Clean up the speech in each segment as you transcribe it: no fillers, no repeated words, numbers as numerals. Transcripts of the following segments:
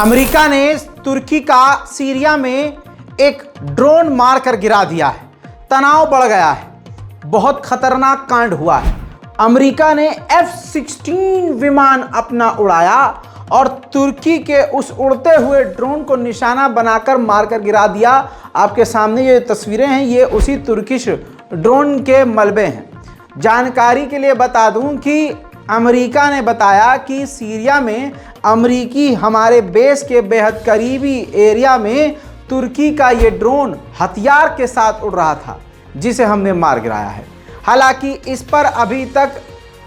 America ने तुर्की का Syria में एक ड्रोन मारकर गिरा दिया है। तनाव बढ़ गया है, बहुत खतरनाक कांड हुआ है। अमेरिका ने F-16 विमान अपना उड़ाया और तुर्की के उस उड़ते हुए ड्रोन को निशाना बनाकर मारकर गिरा दिया। आपके सामने ये तस्वीरें हैं, ये उसी तुर्किश ड्रोन के मलबे हैं। जानकारी के लिए बता दूं कि अमेरिका ने बताया कि सीरिया में अमेरिकी हमारे बेस के बेहद करीबी एरिया में तुर्की का ये ड्रोन हथियार के साथ उड़ रहा था, जिसे हमने मार गिराया है। हालांकि इस पर अभी तक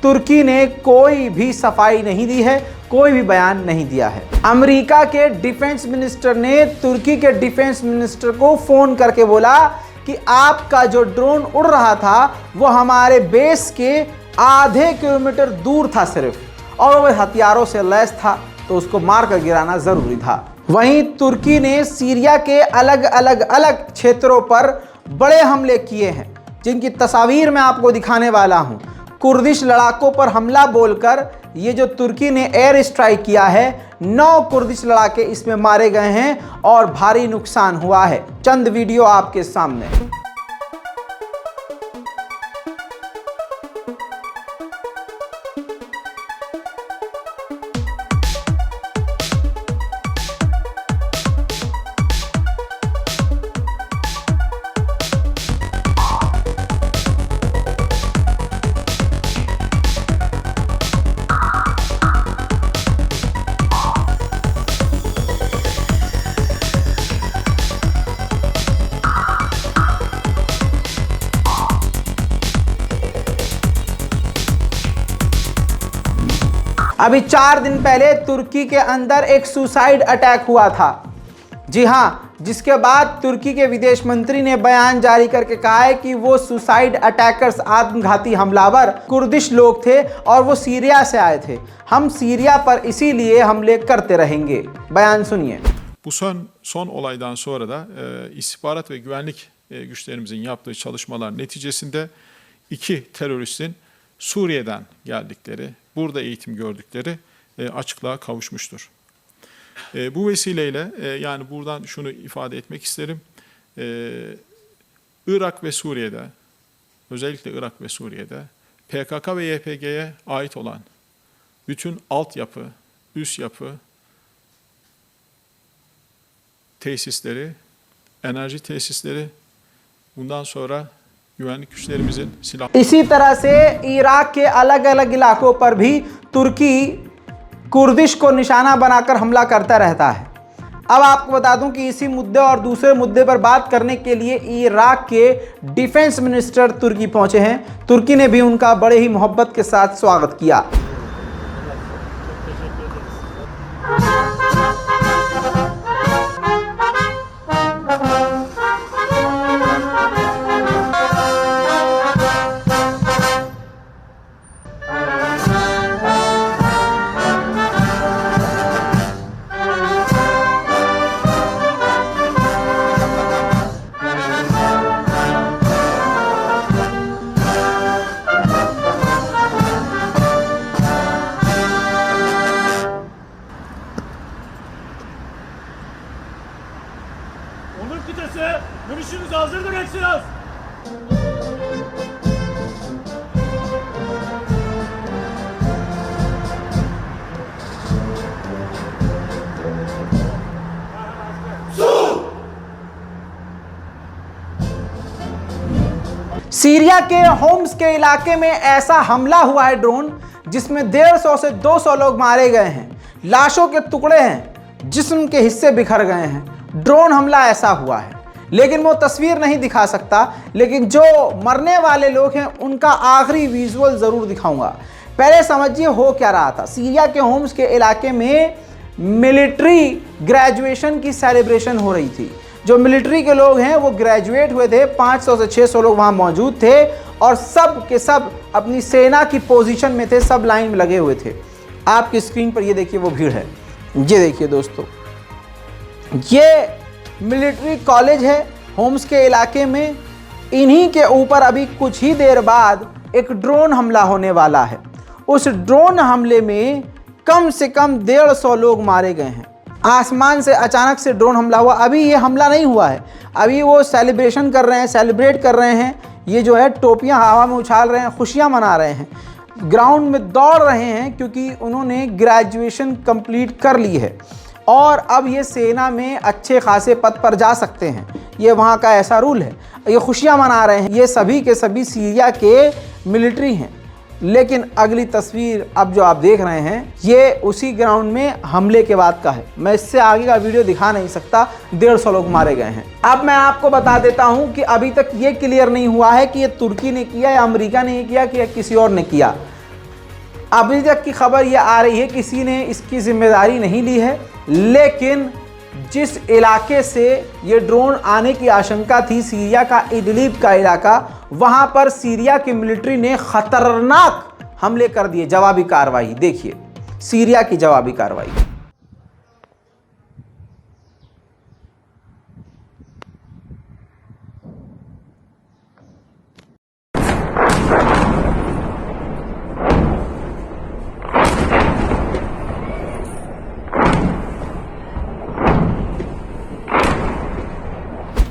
तुर्की ने कोई भी सफाई नहीं दी है, कोई भी बयान नहीं दिया है। अमेरिका के डिफेंस मिनिस्टर ने तुर्की के डिफेंस मिनिस्टर को फ़ोन करके बोला कि आपका जो ड्रोन उड़ रहा था वो हमारे बेस के आधे किलोमीटर दूर था सिर्फ, और वह हथियारों से लैस था, तो उसको मार कर गिराना ज़रूरी था। वहीं तुर्की ने सीरिया के अलग अलग क्षेत्रों पर बड़े हमले किए हैं, जिनकी तस्वीर मैं आपको दिखाने वाला हूं। कुर्दिश लड़ाकों पर हमला बोलकर ये जो तुर्की ने एयर स्ट्राइक किया है, 9 कुर्दिश लड़ाके इसमें मारे गए हैं और भारी नुकसान हुआ है। चंद वीडियो आपके सामने। अभी 4 दिन पहले तुर्की के अंदर एक सुसाइड अटैक हुआ था। जी हाँ, जिसके बाद तुर्की के विदेश मंत्री ने बयान जारी करके कहा है कि वो सुसाइड अटैकर्स, आत्मघाती हमलावर कुर्दिश लोग थे और वो सीरिया से आए थे। हम सीरिया पर इसीलिए हमले करते रहेंगे। बयान सुनिए। Bu son olaydan sonra da istihbarat ve güvenlik güçlerimizin yaptığı çalışmalar neticesinde 2 teröristin Suriye'den geldikleri, burada eğitim gördükleri açıklığa kavuşmuştur. Bu vesileyle yani buradan şunu ifade etmek isterim. Irak ve Suriye'de, özellikle Irak ve Suriye'de PKK ve YPG'ye ait olan bütün altyapı, üst yapı, tesisleri, enerji tesisleri, bundan sonra güvenlik güçlerimizin silah... इसी तरह से Iraq के अलग अलग इलाकों पर भी तुर्की Kurdish को निशाना बनाकर हमला करता रहता है। अब आपको बता दूं कि इसी मुद्दे और दूसरे मुद्दे पर बात करने के लिए इराक के डिफेंस मिनिस्टर तुर्की पहुंचे हैं। तुर्की ने भी उनका बड़े ही मोहब्बत के साथ स्वागत किया। Onur kıtası, dönüşünüz hazırdır Eksilaz. Syria के होम्स के इलाके में ऐसा हमला हुआ है ड्रोन, जिसमें 150 से 200 लोग मारे गए हैं। लाशों के टुकड़े हैं, जिस्म के हिस्से बिखर गए हैं। ड्रोन हमला ऐसा हुआ है, लेकिन वो तस्वीर नहीं दिखा सकता। लेकिन जो मरने वाले लोग हैं उनका आखिरी विजुअल ज़रूर दिखाऊंगा। पहले समझिए हो क्या रहा था। सीरिया के होम्स के इलाके में मिलिट्री ग्रेजुएशन की सेलिब्रेशन हो रही थी। जो मिलिट्री के लोग हैं वो ग्रेजुएट हुए थे, 500 से 600 लोग वहाँ मौजूद थे और सब के सब अपनी सेना की पोजीशन में थे, सब लाइन में लगे हुए थे। आपकी स्क्रीन पर ये देखिए वो भीड़ है। ये देखिए दोस्तों, ये मिलिट्री कॉलेज है होम्स के इलाके में। इन्हीं के ऊपर अभी कुछ ही देर बाद एक ड्रोन हमला होने वाला है। उस ड्रोन हमले में कम से कम 150 लोग मारे गए हैं। आसमान से अचानक से ड्रोन हमला हुआ। अभी ये हमला नहीं हुआ है, अभी वो सेलिब्रेशन कर रहे हैं, सेलिब्रेट कर रहे हैं। ये जो है टोपियां हवा में उछाल रहे हैं, खुशियां मना रहे हैं, ग्राउंड में दौड़ रहे हैं क्योंकि उन्होंने ग्रेजुएशन कंप्लीट कर ली है और अब ये सेना में अच्छे खासे पद पर जा सकते हैं। ये वहाँ का ऐसा रूल है। ये खुशियाँ मना रहे हैं। ये सभी के सभी सीरिया के मिलिट्री हैं। लेकिन अगली तस्वीर अब जो आप देख रहे हैं ये उसी ग्राउंड में हमले के बाद का है। मैं इससे आगे का वीडियो दिखा नहीं सकता, 150 लोग मारे गए हैं। अब मैं आपको बता देता हूं कि अभी तक ये क्लियर नहीं हुआ है कि ये तुर्की ने किया या अमेरिका ने किया कि किसी और ने किया। अभी तक की खबर ये आ रही है किसी ने इसकी जिम्मेदारी नहीं ली है, लेकिन जिस इलाके से ये ड्रोन आने की आशंका थी, सीरिया का इदलिब का इलाका, वहां पर सीरिया की मिलिट्री ने खतरनाक हमले कर दिए, जवाबी कार्रवाई। देखिए सीरिया की जवाबी कार्रवाई।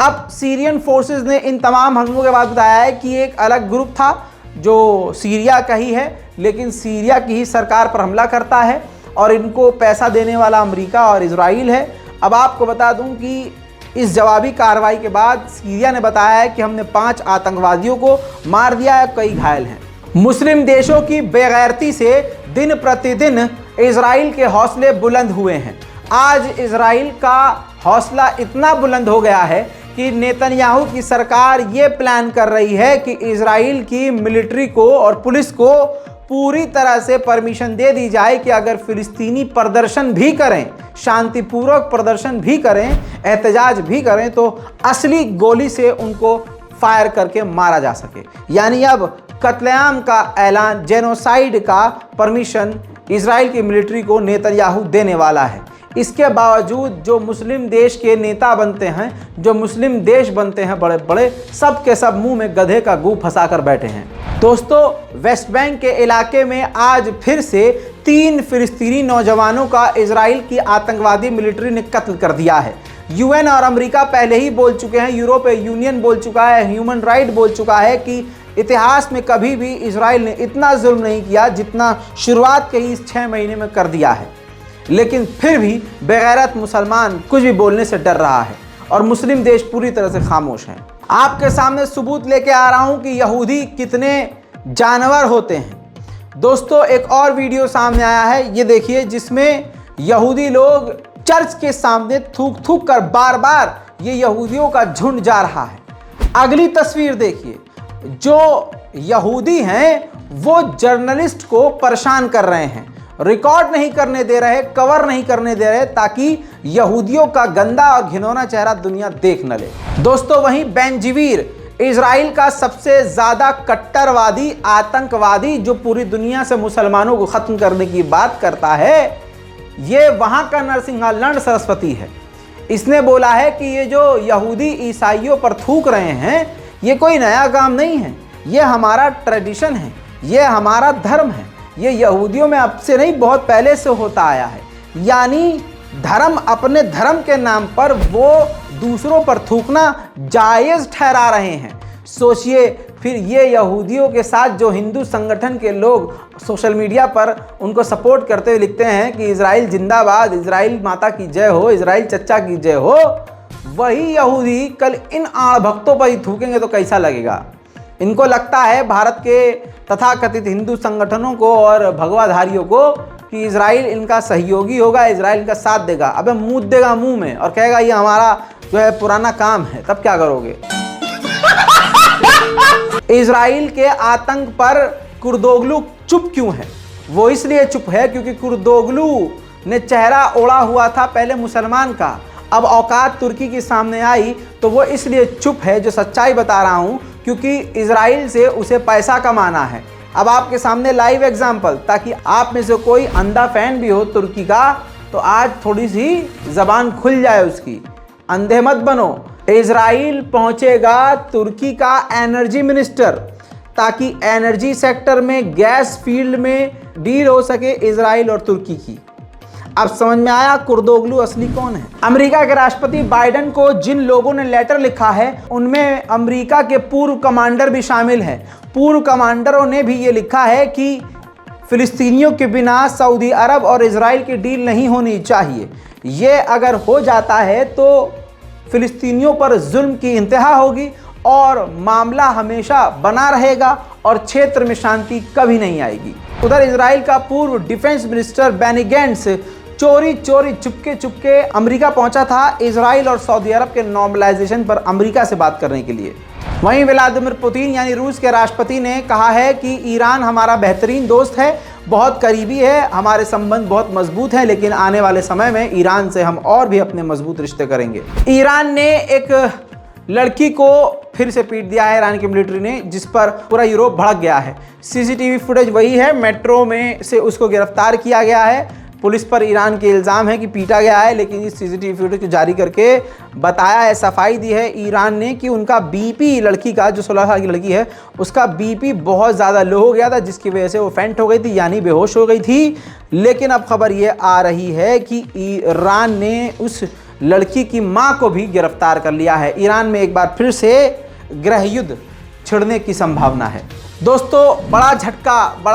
अब सीरियन फोर्सेस ने इन तमाम हमलों के बाद बताया है कि एक अलग ग्रुप था जो सीरिया का ही है, लेकिन सीरिया की ही सरकार पर हमला करता है और इनको पैसा देने वाला अमेरिका और इजराइल है। अब आपको बता दूं कि इस जवाबी कार्रवाई के बाद सीरिया ने बताया है कि हमने 5 आतंकवादियों को मार दिया है, कई घायल हैं। मुस्लिम देशों की बेगैरती से दिन प्रतिदिन इजराइल के हौसले बुलंद हुए हैं। आज इजराइल का हौसला इतना बुलंद हो गया है कि नेतन्याहू की सरकार ये प्लान कर रही है कि इजराइल की मिलिट्री को और पुलिस को पूरी तरह से परमिशन दे दी जाए कि अगर फिलिस्तीनी प्रदर्शन भी करें, शांतिपूर्वक प्रदर्शन भी करें, एहतजाज भी करें, तो असली गोली से उनको फायर करके मारा जा सके। यानी अब कत्लेआम का ऐलान, जेनोसाइड का परमिशन इजराइल की मिलिट्री को नेतन्याहू देने वाला है। इसके बावजूद जो मुस्लिम देश के नेता बनते हैं, जो मुस्लिम देश बनते हैं बड़े बड़े, सब के सब मुंह में गधे का गू फंसा कर बैठे हैं। दोस्तों, वेस्ट बैंक के इलाके में आज फिर से 3 फिलिस्तीनी नौजवानों का इजराइल की आतंकवादी मिलिट्री ने कत्ल कर दिया है। यूएन और अमेरिका पहले ही बोल चुके हैं, यूरोपीय यूनियन बोल चुका है, ह्यूमन राइट बोल चुका है कि इतिहास में कभी भी इजराइल ने इतना जुल्म नहीं किया जितना शुरुआत के ही इस 6 महीने में कर दिया है। लेकिन फिर भी बेगैरत मुसलमान कुछ भी बोलने से डर रहा है और मुस्लिम देश पूरी तरह से खामोश हैं। आपके सामने सबूत लेके आ रहा हूं कि यहूदी कितने जानवर होते हैं। दोस्तों, एक और वीडियो सामने आया है, ये देखिए, जिसमें यहूदी लोग चर्च के सामने थूक थूक कर बार बार ये यहूदियों का झुंड जा रहा है। अगली तस्वीर देखिए, जो यहूदी हैं वो जर्नलिस्ट को परेशान कर रहे हैं, रिकॉर्ड नहीं करने दे रहे, कवर नहीं करने दे रहे, ताकि यहूदियों का गंदा और घिनौना चेहरा दुनिया देख न ले। दोस्तों, वहीं बेंजीवीर, इजराइल का सबसे ज्यादा कट्टरवादी आतंकवादी जो पूरी दुनिया से मुसलमानों को खत्म करने की बात करता है, ये वहां का नरसिंहालंड सरस्वती है। इसने बोला है कि ये जो यहूदी ईसाइयों पर थूक रहे हैं ये कोई नया काम नहीं है, ये हमारा ट्रेडिशन है, ये हमारा धर्म है, ये यहूदियों में अब से नहीं बहुत पहले से होता आया है। यानी धर्म, अपने धर्म के नाम पर वो दूसरों पर थूकना जायज़ ठहरा रहे हैं। सोचिए, फिर ये यहूदियों के साथ जो हिंदू संगठन के लोग सोशल मीडिया पर उनको सपोर्ट करते हुए लिखते हैं कि इजराइल जिंदाबाद, इजराइल माता की जय हो, इजराइल चच्चा की जय हो, वही यहूदी कल इन आड़ भक्तों पर ही थूकेंगे तो कैसा लगेगा। इनको लगता है भारत के तथाकथित हिंदू संगठनों को और भगवाधारियों को कि इजराइल इनका सहयोगी होगा, इजराइल इनका साथ देगा। अबे मुंह देगा मुंह में और कहेगा ये हमारा जो है पुराना काम है, तब क्या करोगे। इजराइल के आतंक पर कुर्दोगलू चुप क्यों है? वो इसलिए चुप है क्योंकि कुर्दोगलू ने चेहरा ओढ़ा हुआ था पहले मुसलमान का, अब औकात तुर्की के सामने आई तो वो इसलिए चुप है। जो सच्चाई बता रहा हूं, क्योंकि इजराइल से उसे पैसा कमाना है। अब आपके सामने लाइव एग्जांपल, ताकि आप में से कोई अंधा फैन भी हो तुर्की का तो आज थोड़ी सी जबान खुल जाए उसकी। अंधे मत बनो। इजराइल पहुंचेगा तुर्की का एनर्जी मिनिस्टर, ताकि एनर्जी सेक्टर में, गैस फील्ड में डील हो सके इजराइल और तुर्की की। अब समझ में आया कुर्दोगलू असली कौन है। अमेरिका के राष्ट्रपति बाइडेन को जिन लोगों ने लेटर लिखा है उनमें अमेरिका के पूर्व कमांडर भी शामिल हैं। पूर्व कमांडरों ने भी ये लिखा है कि फिलिस्तीनियों के बिना सऊदी अरब और इजराइल की डील नहीं होनी चाहिए। ये अगर हो जाता है तो फिलिस्तीनियों पर जुल्म की इंतहा होगी और मामला हमेशा बना रहेगा और क्षेत्र में शांति कभी नहीं आएगी। उधर इजराइल का पूर्व डिफेंस मिनिस्टर बेनी गैंट्स चोरी चुपके अमेरिका पहुंचा था इजराइल और सऊदी अरब के नॉर्मलाइजेशन पर अमेरिका से बात करने के लिए। वहीं व्लादिमीर पुतिन यानी रूस के राष्ट्रपति ने कहा है कि ईरान हमारा बेहतरीन दोस्त है, बहुत करीबी है, हमारे संबंध बहुत मजबूत हैं, लेकिन आने वाले समय में ईरान से हम और भी अपने मजबूत रिश्ते करेंगे। ईरान ने एक लड़की को फिर से पीट दिया है, ईरान की मिलिट्री ने, जिस पर पूरा यूरोप भड़क गया है। सीसीटीवी फुटेज वही है, मेट्रो में से उसको गिरफ्तार किया गया है। पुलिस पर ईरान के इल्ज़ाम है कि पीटा गया है, लेकिन इस सीसीटीवी फुटेज को जारी करके बताया है, सफाई दी है ईरान ने कि उनका बीपी, लड़की का जो 16 साल की लड़की है उसका बीपी बहुत ज़्यादा लो हो गया था, जिसकी वजह से वो फेंट हो गई थी यानी बेहोश हो गई थी। लेकिन अब खबर ये आ रही है कि ईरान ने उस लड़की की मां को भी गिरफ्तार कर लिया है। ईरान में एक बार फिर से गृह युद्ध छिड़ने की संभावना है। दोस्तों बड़ा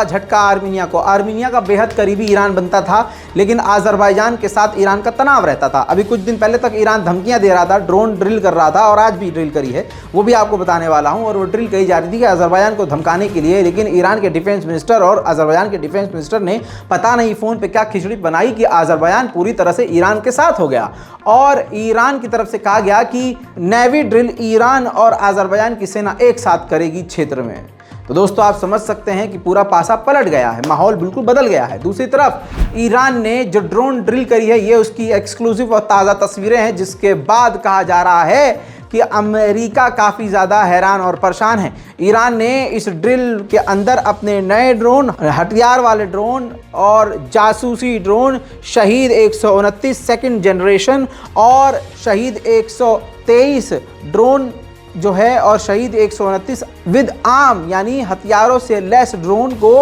झटका आर्मीनिया को। आर्मीनिया का बेहद करीबी ईरान बनता था, लेकिन आज़रबाईजान के साथ ईरान का तनाव रहता था। अभी कुछ दिन पहले तक ईरान धमकियां दे रहा था, ड्रोन ड्रिल कर रहा था और आज भी ड्रिल करी है, वो भी आपको बताने वाला हूं। और वो ड्रिल कही जा रही थी कि आज़रबाईजान को धमकाने के लिए, लेकिन ईरान के डिफेंस मिनिस्टर और आज़रबाईजान के डिफेंस मिनिस्टर ने पता नहीं फ़ोन पर क्या खिचड़ी बनाई कि आज़रबाईजान पूरी तरह से ईरान के साथ हो गया और ईरान की तरफ से कहा गया कि नेवी ड्रिल ईरान और आज़रबाईजान की सेना एक साथ करेगी क्षेत्र में। तो दोस्तों आप समझ सकते हैं कि पूरा पासा पलट गया है, माहौल बिल्कुल बदल गया है। दूसरी तरफ ईरान ने जो ड्रोन ड्रिल करी है ये उसकी एक्सक्लूसिव और ताज़ा तस्वीरें हैं, जिसके बाद कहा जा रहा है कि अमेरिका काफ़ी ज़्यादा हैरान और परेशान है। ईरान ने इस ड्रिल के अंदर अपने नए ड्रोन, हथियार वाले ड्रोन और जासूसी ड्रोन शहीद 129 सेकंड जनरेशन और शहीद 123 ड्रोन जो है और शहीद 129 विद आर्म यानी हथियारों से लैस ड्रोन को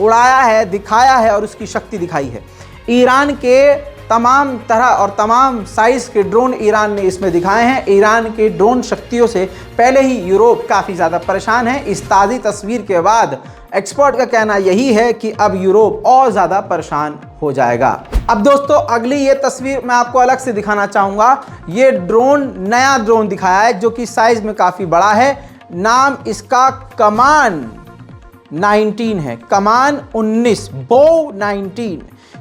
उड़ाया है, दिखाया है और उसकी शक्ति दिखाई है। ईरान के तमाम तरह और तमाम साइज के ड्रोन ईरान ने इसमें दिखाए हैं। ईरान के ड्रोन शक्तियों से पहले ही यूरोप काफ़ी ज़्यादा परेशान है। इस ताज़ी तस्वीर के बाद एक्सपर्ट का कहना यही है कि अब यूरोप और ज़्यादा परेशान हो जाएगा। अब दोस्तों अगली ये तस्वीर मैं आपको अलग से दिखाना चाहूँगा। ये ड्रोन नया ड्रोन दिखाया है जो कि साइज़ में काफ़ी बड़ा है। नाम इसका कमान 19 है, कमान 19, बो 19।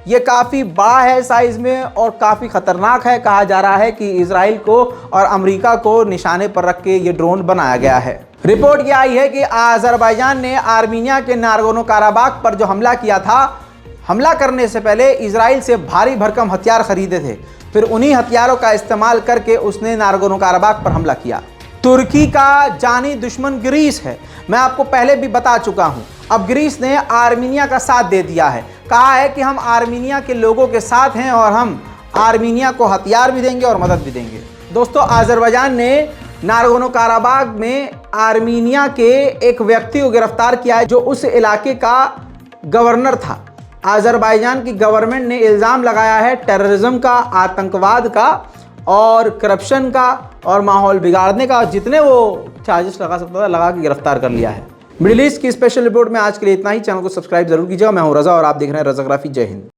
ये काफ़ी बड़ा है साइज़ में और काफ़ी ख़तरनाक है। कहा जा रहा है कि इजराइल को और अमेरिका को निशाने पर रख के ये ड्रोन बनाया गया है। रिपोर्ट ये आई है कि आज़रबाईजान ने आर्मीनिया के नागोर्नो काराबाख पर जो हमला किया था, हमला करने से पहले इजराइल से भारी भरकम हथियार खरीदे थे, फिर उन्हीं हथियारों का इस्तेमाल करके उसने नागोर्नो काराबाख पर हमला किया। तुर्की का जानी दुश्मन ग्रीस है, मैं आपको पहले भी बता चुका हूं। अब ग्रीस ने आर्मीनिया का साथ दे दिया है, कहा है कि हम आर्मीनिया के लोगों के साथ हैं और हम आर्मीनिया को हथियार भी देंगे और मदद भी देंगे। दोस्तों आज़रबाईजान ने नागोर्नो काराबाख में आर्मीनिया के एक व्यक्ति को गिरफ्तार किया है जो उस इलाके का गवर्नर था। आज़रबाईजान की गवर्नमेंट ने इल्ज़ाम लगाया है टेररिज्म का, आतंकवाद का और करप्शन का और माहौल बिगाड़ने का, जितने वो चार्जेस लगा सकता था लगा के गिरफ्तार कर लिया है। मिडिल ईस्ट की स्पेशल रिपोर्ट में आज के लिए इतना ही। चैनल को सब्सक्राइब जरूर कीजिएगा। मैं हूं रजा और आप देख रहे हैं रजाग्राफी। जय हिंद।